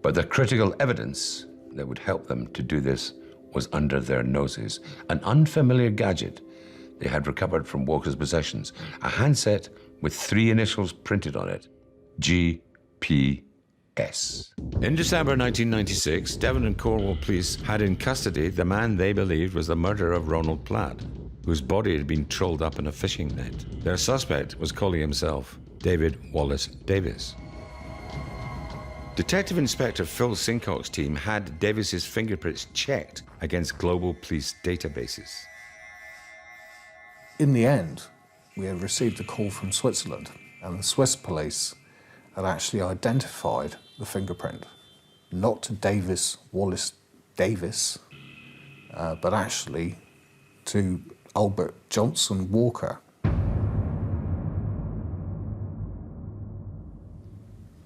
But the critical evidence that would help them to do this was under their noses. An unfamiliar gadget they had recovered from Walker's possessions, a handset with 3 initials printed on it, GPS. In December 1996, Devon and Cornwall police had in custody the man they believed was the murderer of Ronald Platt, whose body had been trolled up in a fishing net. Their suspect was calling himself David Wallace Davis. Detective Inspector Phil Sincock's team had Davis's fingerprints checked against global police databases. In the end, we had received a call from Switzerland, and the Swiss police had actually identified the fingerprint, not to Davis Wallace Davis, but actually to Albert Johnson Walker.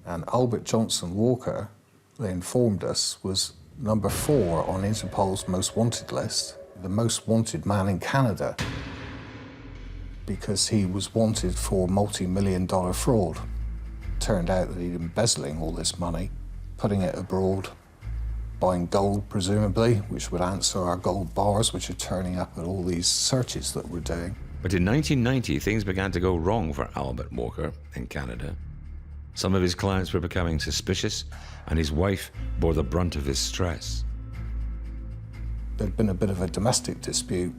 And Albert Johnson Walker, they informed us, was number 4 on Interpol's most wanted list, the most wanted man in Canada, because he was wanted for multi-million-dollar fraud. Turned out that he'd been embezzling all this money, putting it abroad, buying gold, presumably, which would answer our gold bars, which are turning up at all these searches that we're doing. But in 1990, things began to go wrong for Albert Walker in Canada. Some of his clients were becoming suspicious, and his wife bore the brunt of his stress. There'd been a bit of a domestic dispute.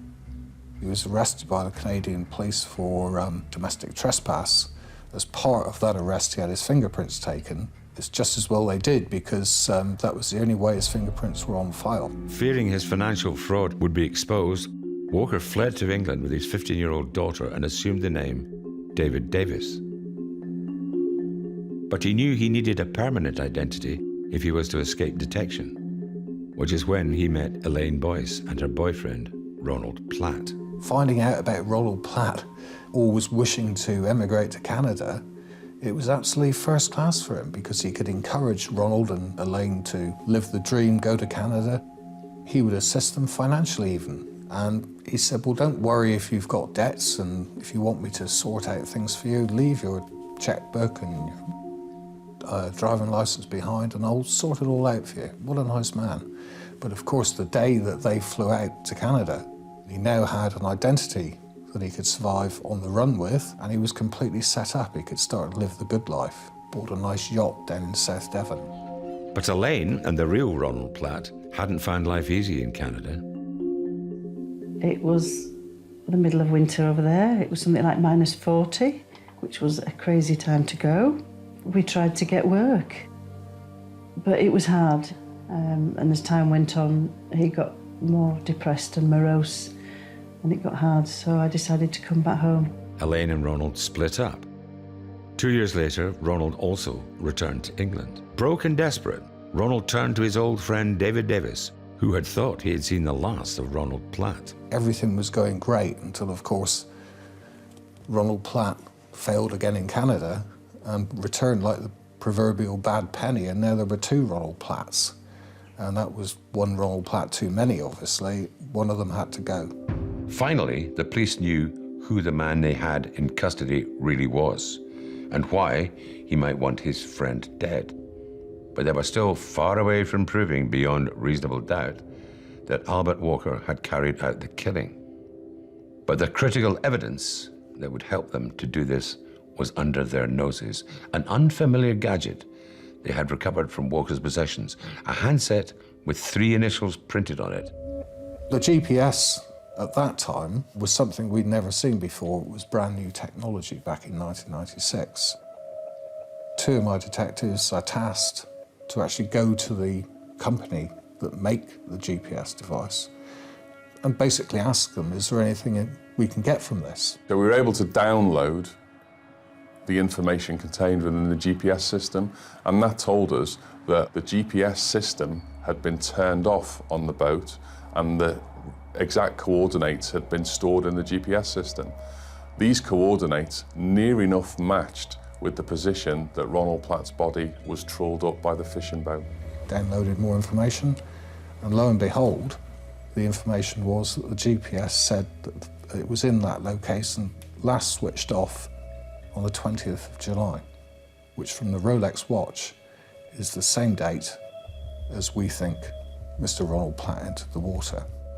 He was arrested by the Canadian police for domestic trespass. As part of that arrest, he had his fingerprints taken. It's just as well they did, because that was the only way his fingerprints were on file. Fearing his financial fraud would be exposed, Walker fled to England with his 15-year-old daughter and assumed the name David Davis. But he knew he needed a permanent identity if he was to escape detection, which is when he met Elaine Boyce and her boyfriend, Ronald Platt. Finding out about Ronald Platt, always wishing to emigrate to Canada, it was absolutely first class for him, because he could encourage Ronald and Elaine to live the dream, go to Canada. He would assist them financially even. And he said, well, don't worry if you've got debts, and if you want me to sort out things for you, leave your checkbook and your driving license behind and I'll sort it all out for you. What a nice man. But of course, the day that they flew out to Canada, he now had an identity that he could survive on the run with, and he was completely set up. He could start to live the good life. Bought a nice yacht down in South Devon. But Elaine and the real Ronald Platt hadn't found life easy in Canada. It was the middle of winter over there. It was something like -40, which was a crazy time to go. We tried to get work, but it was hard. And as time went on, he got more depressed and morose, and it got hard, so I decided to come back home. Elaine and Ronald split up. 2 years later, Ronald also returned to England. Broke and desperate, Ronald turned to his old friend David Davis, who had thought he had seen the last of Ronald Platt. Everything was going great until, of course, Ronald Platt failed again in Canada and returned like the proverbial bad penny, and now there were 2 Ronald Platts. And that was one Ronald Platt too many, obviously. One of them had to go. Finally, the police knew who the man they had in custody really was, and why he might want his friend dead. But they were still far away from proving beyond reasonable doubt that Albert Walker had carried out the killing. But the critical evidence that would help them to do this was under their noses. An unfamiliar gadget they had recovered from Walker's possessions, a handset with 3 initials printed on it. The GPS at that time was something we'd never seen before. It was brand new technology back in 1996. 2 of my detectives I tasked to actually go to the company that make the GPS device and basically ask them, is there anything we can get from this? So we were able to download the information contained within the GPS system, and that told us that the GPS system had been turned off on the boat and the exact coordinates had been stored in the GPS system. These coordinates near enough matched with the position that Ronald Platt's body was trawled up by the fishing boat. Downloaded more information, and lo and behold, the information was that the GPS said that it was in that location, last switched off on the 20th of July, which from the Rolex watch is the same date as we think Mr. Ronald Platt entered the water.